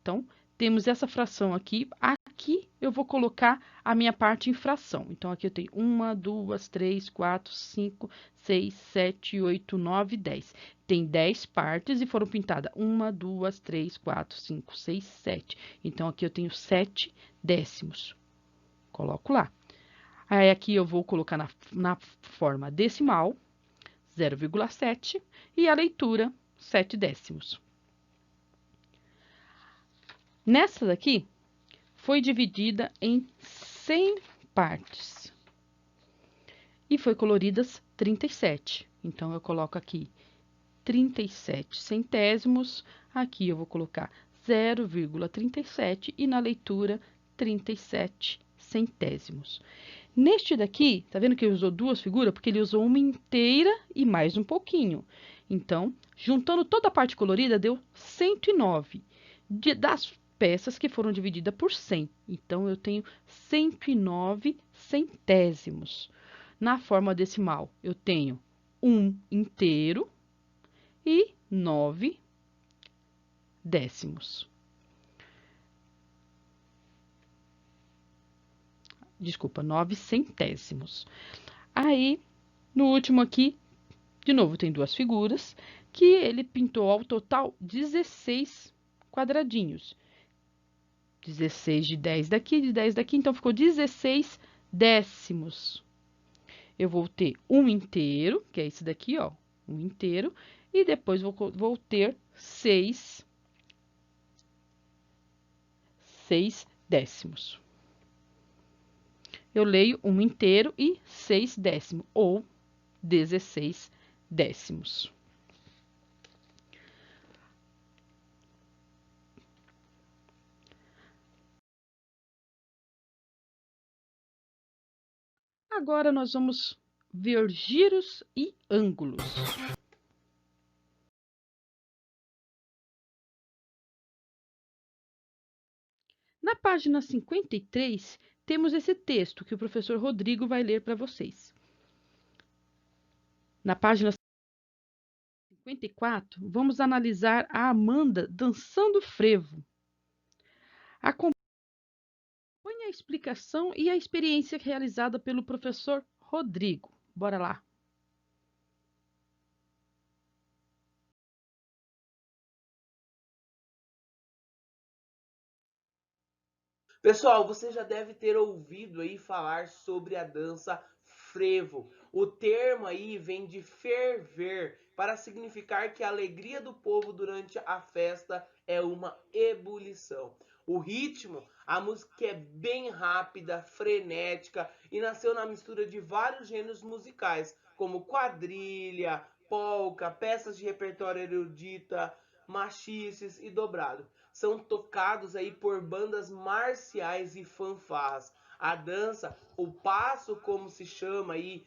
Então, temos essa fração aqui. Aqui eu vou colocar a minha parte em fração. Então, aqui eu tenho 1, 2, 3, 4, 5, 6, 7, 8, 9, 10. Tem 10 partes e foram pintadas 1, 2, 3, 4, 5, 6, 7. Então, aqui eu tenho 7 décimos. Coloco lá. Aí, aqui eu vou colocar na forma decimal, 0,7, e a leitura, 7 décimos. Nessa daqui, foi dividida em 100 partes. E foi coloridas 37. Então, eu coloco aqui 37 centésimos. Aqui eu vou colocar 0,37 e na leitura 37 centésimos. Neste daqui, tá vendo que ele usou duas figuras? Porque ele usou uma inteira e mais um pouquinho. Então, juntando toda a parte colorida, deu 109 das peças que foram divididas por 100. Então, eu tenho 109 centésimos. Na forma decimal, eu tenho 1 inteiro e 9 décimos. Desculpa, 9 centésimos. Aí, no último aqui, de novo, tem duas figuras, que ele pintou ao total 16 quadradinhos. 16 de 10 daqui, de 10 daqui, então ficou 16 décimos. Eu vou ter um inteiro, que é esse daqui, ó, um inteiro, e depois vou ter 6 décimos. Eu leio um inteiro e 6 décimos, ou 16 décimos. Agora, nós vamos ver giros e ângulos. Na página 53, temos esse texto que o professor Rodrigo vai ler para vocês. Na página 54, vamos analisar a Amanda dançando frevo. Acompanhe a explicação e a experiência realizada pelo professor Rodrigo. Bora lá! Pessoal, você já deve ter ouvido aí falar sobre a dança frevo. O termo aí vem de ferver, para significar que a alegria do povo durante a festa é uma ebulição. O ritmo, a música é bem rápida, frenética e nasceu na mistura de vários gêneros musicais, como quadrilha, polca, peças de repertório erudita, machices e dobrado. São tocados aí por bandas marciais e fanfarras. A dança, o passo como se chama aí,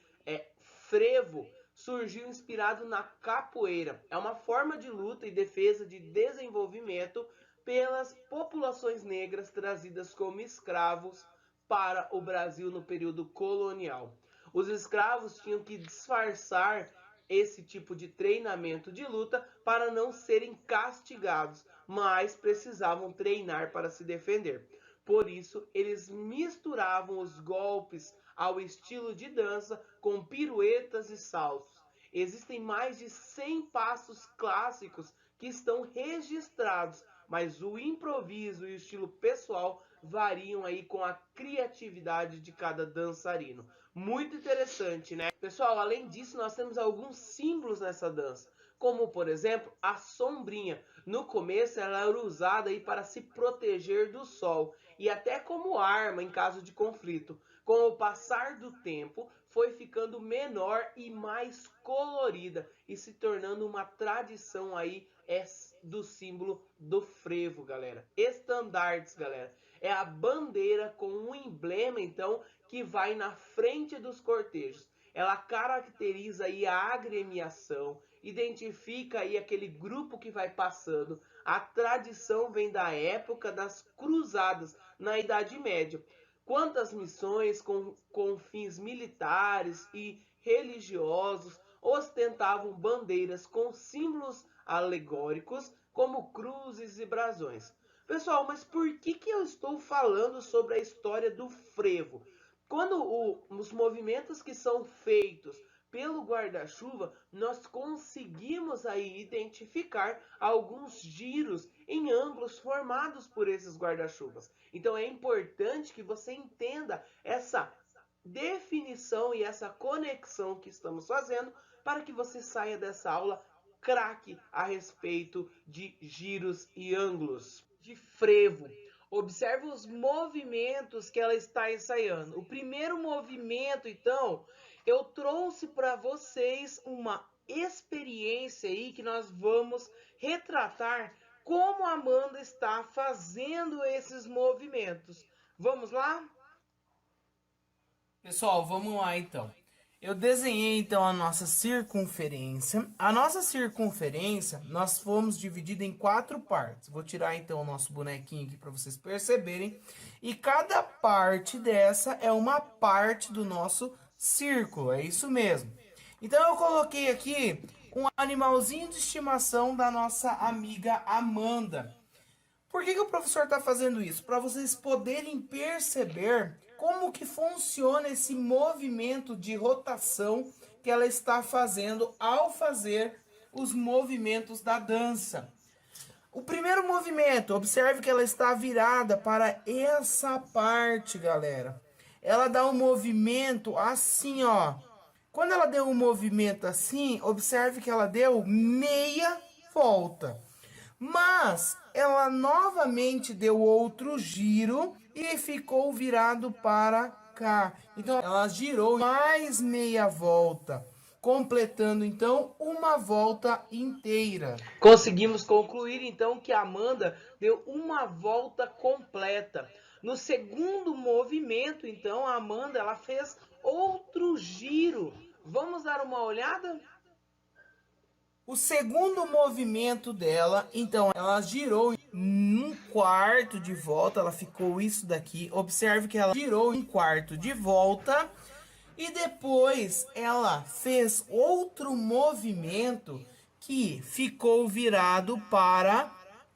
frevo, surgiu inspirado na capoeira. É uma forma de luta e defesa de desenvolvimento pelas populações negras trazidas como escravos para o Brasil no período colonial. Os escravos tinham que disfarçar esse tipo de treinamento de luta para não serem castigados, mas precisavam treinar para se defender. Por isso, eles misturavam os golpes ao estilo de dança com piruetas e saltos. Existem mais de 100 passos clássicos que estão registrados, mas o improviso e o estilo pessoal variam aí com a criatividade de cada dançarino. Muito interessante, né? Pessoal, além disso, nós temos alguns símbolos nessa dança, como por exemplo a sombrinha. No começo ela era usada aí para se proteger do sol e até como arma em caso de conflito. Com o passar do tempo, foi ficando menor e mais colorida e se tornando uma tradição aí do símbolo do frevo, galera. Estandartes, galera. É a bandeira com um emblema, então, que vai na frente dos cortejos. Ela caracteriza aí a agremiação, identifica aí aquele grupo que vai passando. A tradição vem da época das cruzadas, na Idade Média. Quantas missões com fins militares e religiosos ostentavam bandeiras com símbolos alegóricos, como cruzes e brasões. Pessoal, mas por que eu estou falando sobre a história do frevo? Quando os movimentos que são feitos pelo guarda-chuva, nós conseguimos aí identificar alguns giros em ângulos formados por esses guarda-chuvas. Então é importante que você entenda essa definição e essa conexão que estamos fazendo para que você saia dessa aula craque a respeito de giros e ângulos de frevo. Observe os movimentos que ela está ensaiando. O primeiro movimento, então, eu trouxe para vocês uma experiência aí que nós vamos retratar como a Amanda está fazendo esses movimentos. Vamos lá? Pessoal, vamos lá então. Eu desenhei então a nossa circunferência. A nossa circunferência, nós fomos dividida em 4 partes. Vou tirar então o nosso bonequinho aqui para vocês perceberem. E cada parte dessa é uma parte do nosso círculo, é isso mesmo. Então eu coloquei aqui um animalzinho de estimação da nossa amiga Amanda. Por que o professor está fazendo isso? Para vocês poderem perceber como que funciona esse movimento de rotação que ela está fazendo ao fazer os movimentos da dança. O primeiro movimento, observe que ela está virada para essa parte, galera. Ela dá um movimento assim, ó. Quando ela deu um movimento assim, observe que ela deu meia volta. Mas ela novamente deu outro giro e ficou virado para cá. Então ela girou mais meia volta, completando então uma volta inteira. Conseguimos concluir então que a Amanda deu uma volta completa. No segundo movimento, então, a Amanda ela fez outro giro. Vamos dar uma olhada? O segundo movimento dela, então, ela girou um quarto de volta, ela ficou isso daqui. Observe que ela girou um quarto de volta e depois ela fez outro movimento que ficou virado para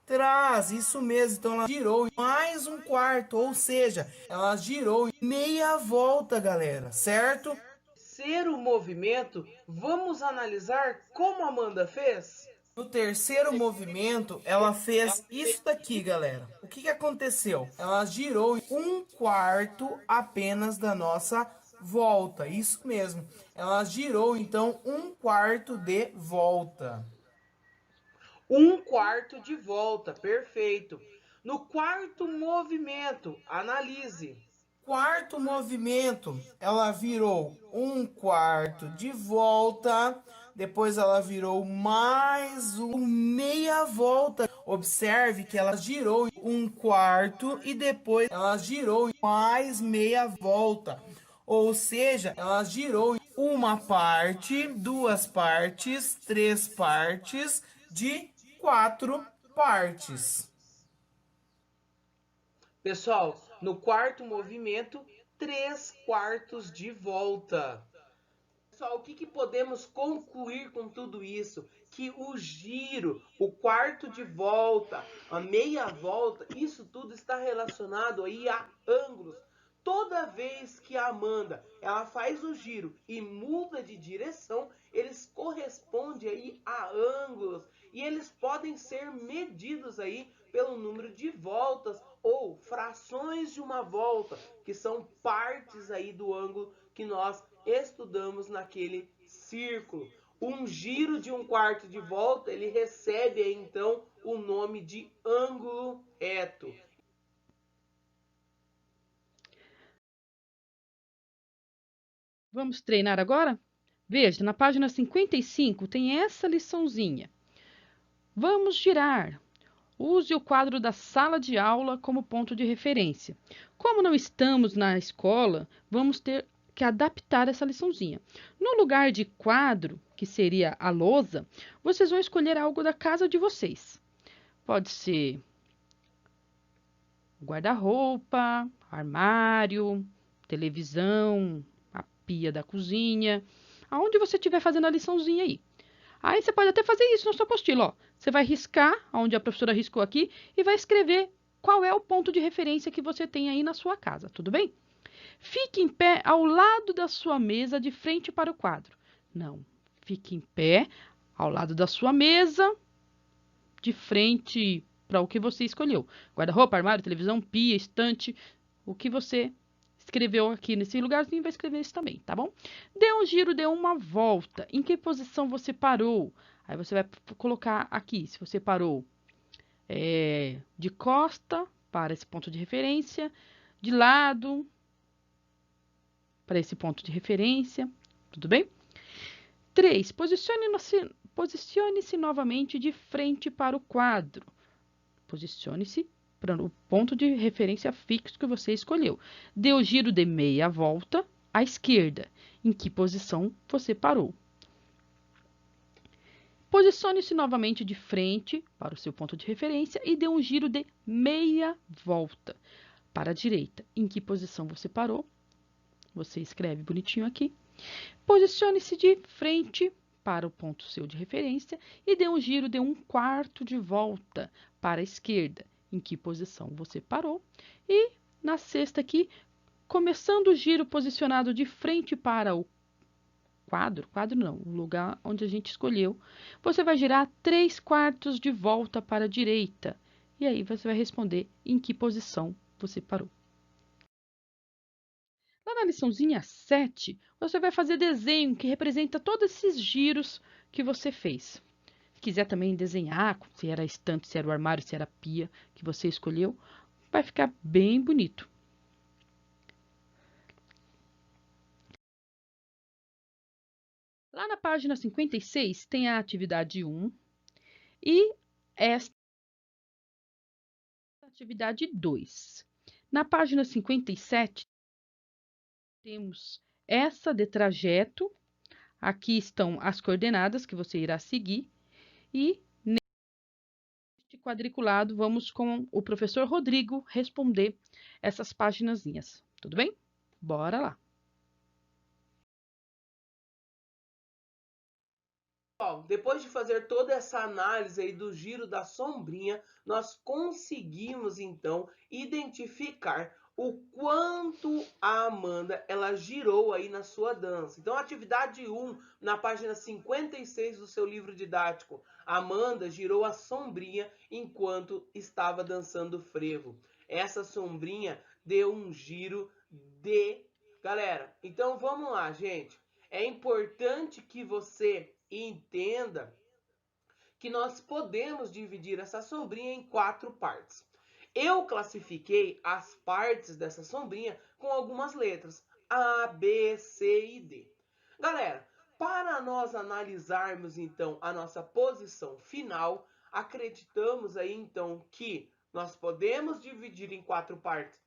Traz, isso mesmo. Então ela girou mais um quarto, ou seja, ela girou meia volta, galera, certo? Terceiro movimento, vamos analisar como a Amanda fez? No terceiro movimento, ela fez isso daqui, galera. O que aconteceu? Ela girou um quarto apenas da nossa volta. Isso mesmo. Ela girou, então, um quarto de volta. Um quarto de volta, perfeito. No quarto movimento, analise. Quarto movimento, ela virou um quarto de volta, depois ela virou mais meia volta. Observe que ela girou um quarto e depois ela girou mais meia volta. Ou seja, ela girou uma parte, duas partes, três partes de quatro partes. Pessoal, no quarto movimento, 3/4 de volta. Pessoal, o que podemos concluir com tudo isso? Que o giro, o quarto de volta, a meia volta, isso tudo está relacionado aí a ângulos. Toda vez que a Amanda ela faz o giro e muda de direção, eles correspondem aí a ângulos e eles podem ser medidos aí pelo número de voltas ou frações de uma volta, que são partes aí do ângulo que nós estudamos naquele círculo. Um giro de um quarto de volta, ele recebe aí, então o nome de ângulo reto. Vamos treinar agora? Veja, na página 55 tem essa liçãozinha. Vamos girar. Use o quadro da sala de aula como ponto de referência. Como não estamos na escola, vamos ter que adaptar essa liçãozinha. No lugar de quadro, que seria a lousa, vocês vão escolher algo da casa de vocês. Pode ser guarda-roupa, armário, televisão, a pia da cozinha, aonde você estiver fazendo a liçãozinha aí. Aí você pode até fazer isso na sua apostila, ó. Você vai riscar, onde a professora riscou aqui, e vai escrever qual é o ponto de referência que você tem aí na sua casa, tudo bem? Fique em pé ao lado da sua mesa, de frente para o quadro. Não, fique em pé ao lado da sua mesa, de frente para o que você escolheu. Guarda-roupa, armário, televisão, pia, estante, o que você escreveu aqui nesse lugarzinho, vai escrever isso também, tá bom? Dê um giro, dê uma volta. Em que posição você parou? Aí você vai colocar aqui, se você parou de costa para esse ponto de referência, de lado para esse ponto de referência, tudo bem? 3. Posicione-se novamente de frente para o quadro. Posicione-se para o ponto de referência fixo que você escolheu. Dê o giro de meia volta à esquerda. Em que posição você parou? Posicione-se novamente de frente para o seu ponto de referência e dê um giro de meia volta para a direita. Em que posição você parou? Você escreve bonitinho aqui. Posicione-se de frente para o ponto seu de referência e dê um giro de 1/4 de volta para a esquerda. Em que posição você parou? E na sexta aqui, começando o giro posicionado de frente para o quadro não, o lugar onde a gente escolheu, você vai girar 3/4 de volta para a direita. E aí você vai responder em que posição você parou. Lá na liçãozinha 7, você vai fazer desenho que representa todos esses giros que você fez. Se quiser também desenhar, se era a estante, se era o armário, se era a pia que você escolheu, vai ficar bem bonito. Lá na página 56 tem a atividade 1 e esta atividade 2. Na página 57 temos essa de trajeto. Aqui estão as coordenadas que você irá seguir e neste quadriculado vamos com o professor Rodrigo responder essas paginazinhas. Tudo bem? Bora lá! Ó, depois de fazer toda essa análise aí do giro da sombrinha, nós conseguimos então identificar o quanto a Amanda ela girou aí na sua dança. Então, atividade 1, na página 56 do seu livro didático, Amanda girou a sombrinha enquanto estava dançando frevo. Essa sombrinha deu um giro de... Galera, então vamos lá, gente. É importante que você entenda que nós podemos dividir essa sombrinha em 4 partes. Eu classifiquei as partes dessa sombrinha com algumas letras, A, B, C e D. Galera, para nós analisarmos então a nossa posição final, acreditamos aí então que nós podemos dividir em 4 partes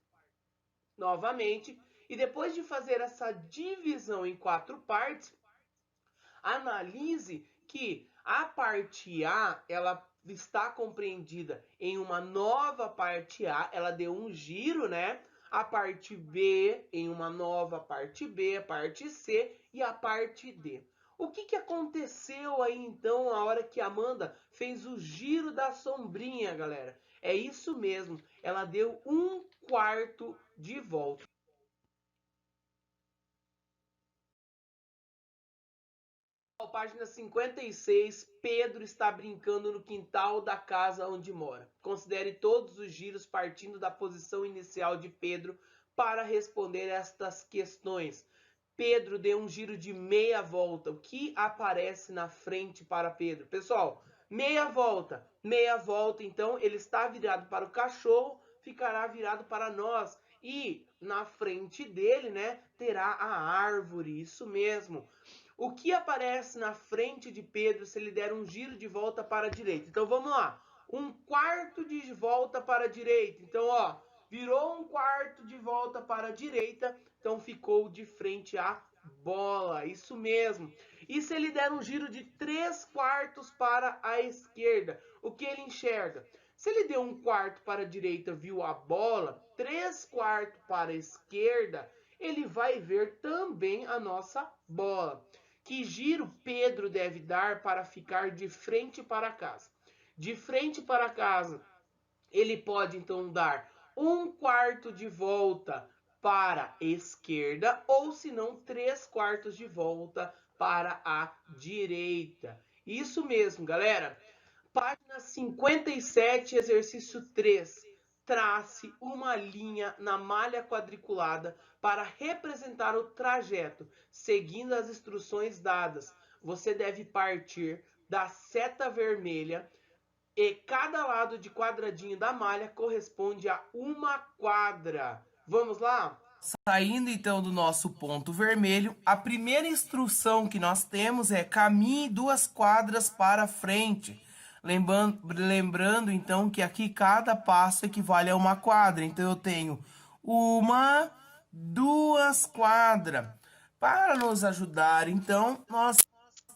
novamente, e depois de fazer essa divisão em 4 partes, analise que a parte A, ela está compreendida em uma nova parte A, ela deu um giro, né? A parte B em uma nova parte B, a parte C e a parte D. O que aconteceu aí então na hora que a Amanda fez o giro da sombrinha, galera? É isso mesmo, ela deu 1/4 de volta. Página 56, Pedro está brincando no quintal da casa onde mora. Considere todos os giros partindo da posição inicial de Pedro para responder estas questões. Pedro deu um giro de meia volta. O que aparece na frente para Pedro? Pessoal, meia volta, então ele está virado para o cachorro, ficará virado para nós. E na frente dele, né, terá a árvore, isso mesmo. O que aparece na frente de Pedro se ele der um giro de volta para a direita? Então vamos lá. 1/4 de volta para a direita. Então, ó, virou 1/4 de volta para a direita, então ficou de frente à bola. Isso mesmo. E se ele der um giro de 3/4 para a esquerda, o que ele enxerga? Se ele deu 1/4 para a direita, viu a bola, 3/4 para a esquerda, ele vai ver também a nossa bola. Que giro Pedro deve dar para ficar de frente para casa? De frente para casa, ele pode então dar 1/4 de volta para a esquerda, ou se não, 3/4 de volta para a direita. Isso mesmo, galera. Página 57, exercício 3. Trace uma linha na malha quadriculada para representar o trajeto, seguindo as instruções dadas. Você deve partir da seta vermelha e cada lado de quadradinho da malha corresponde a 1 quadra. Vamos lá? Saindo então do nosso ponto vermelho, a primeira instrução que nós temos é caminhe 2 quadras para frente. Lembrando então que aqui cada passo equivale a 1 quadra. Então eu tenho 1, 2 quadras. Para nos ajudar, então, nós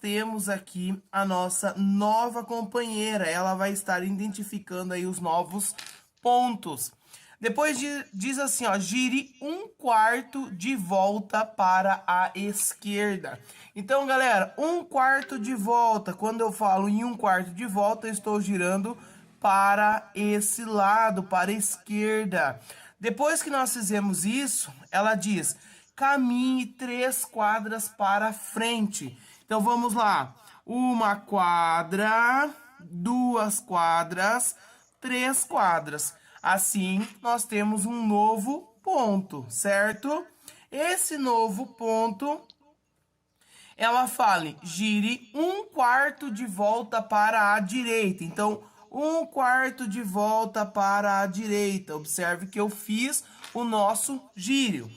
temos aqui a nossa nova companheira. Ela vai estar identificando aí os novos pontos. Depois diz assim, ó, gire 1/4 de volta para a esquerda. Então, galera, 1/4 de volta. Quando eu falo em 1/4 de volta, eu estou girando para esse lado, para a esquerda. Depois que nós fizemos isso, ela diz, caminhe 3 quadras para frente. Então, vamos lá. 1 quadra, 2 quadras, 3 quadras. Assim, nós temos um novo ponto, certo? Esse novo ponto, ela fala, gire 1/4 de volta para a direita. Então, 1/4 de volta para a direita. Observe que eu fiz o nosso giro.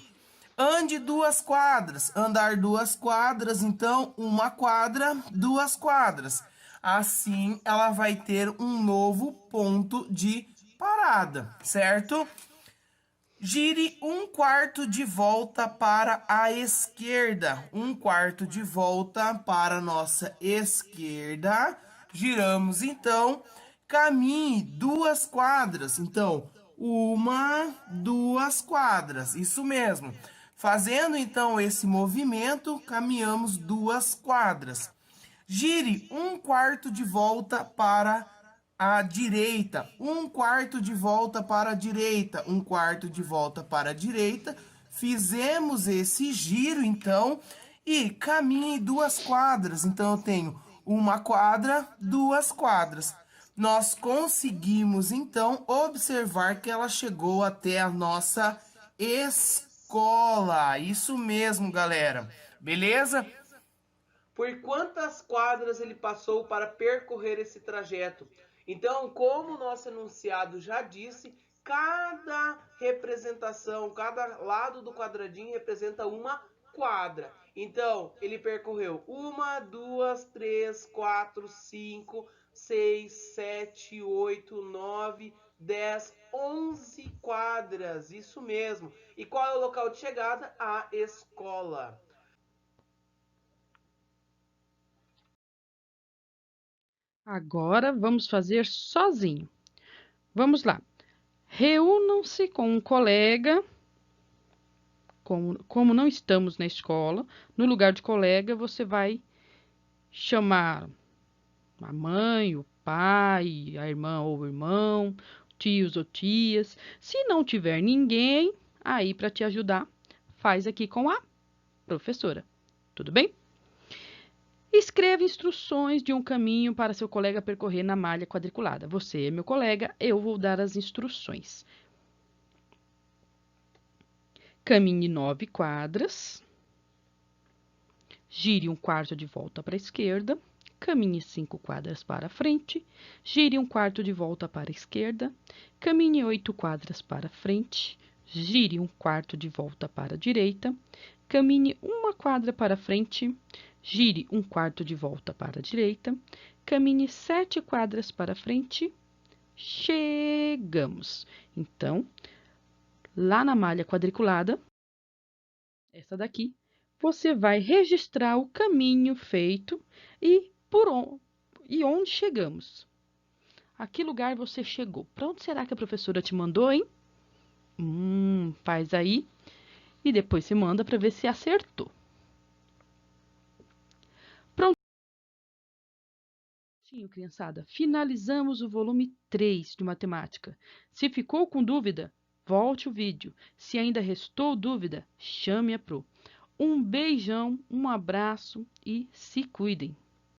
Ande 2 quadras. Andar 2 quadras, então, 1 quadra, 2 quadras. Assim, ela vai ter um novo ponto de parada, certo? Gire 1/4 de volta para a esquerda. 1/4 de volta para a nossa esquerda. Giramos, então, caminhe 2 quadras. Então, 1, 2 quadras. Isso mesmo. Fazendo, então, esse movimento, caminhamos 2 quadras. Gire 1/4 de volta para a direita, 1/4 de volta para a direita, 1/4 de volta para a direita. Fizemos esse giro, então, e caminhe 2 quadras. Então, eu tenho 1 quadra, 2 quadras. Nós conseguimos, então, observar que ela chegou até a nossa escola. Isso mesmo, galera. Beleza? Por quantas quadras ele passou para percorrer esse trajeto? Então, como o nosso enunciado já disse, cada representação, cada lado do quadradinho representa uma quadra. Então, ele percorreu 1, 2, 3, 4, 5, 6, 7, 8, 9, 10, 11 quadras. Isso mesmo. E qual é o local de chegada? A escola. Agora vamos fazer sozinho. Vamos lá. Reúnam-se com um colega. Como não estamos na escola, no lugar de colega, você vai chamar a mãe, o pai, a irmã ou o irmão, tios ou tias. Se não tiver ninguém aí para te ajudar, faz aqui com a professora. Tudo bem? Escreva instruções de um caminho para seu colega percorrer na malha quadriculada. Você é meu colega, eu vou dar as instruções. Caminhe 9 quadras. Gire 1/4 de volta para a esquerda. Caminhe 5 quadras para frente. Gire 1/4 de volta para a esquerda. Caminhe 8 quadras para frente. Gire 1/4 de volta para a direita. Caminhe 1 quadra para frente. Gire 1/4 de volta para a direita. Caminhe 7 quadras para frente. Chegamos. Então, lá na malha quadriculada, essa daqui, você vai registrar o caminho feito e onde chegamos. A que lugar você chegou? Para onde será que a professora te mandou, hein? Faz aí e depois você manda para ver se acertou. Prontinho, criançada. Finalizamos o volume 3 de matemática. Se ficou com dúvida, volte o vídeo. Se ainda restou dúvida, chame a Pro. Um beijão, um abraço e se cuidem!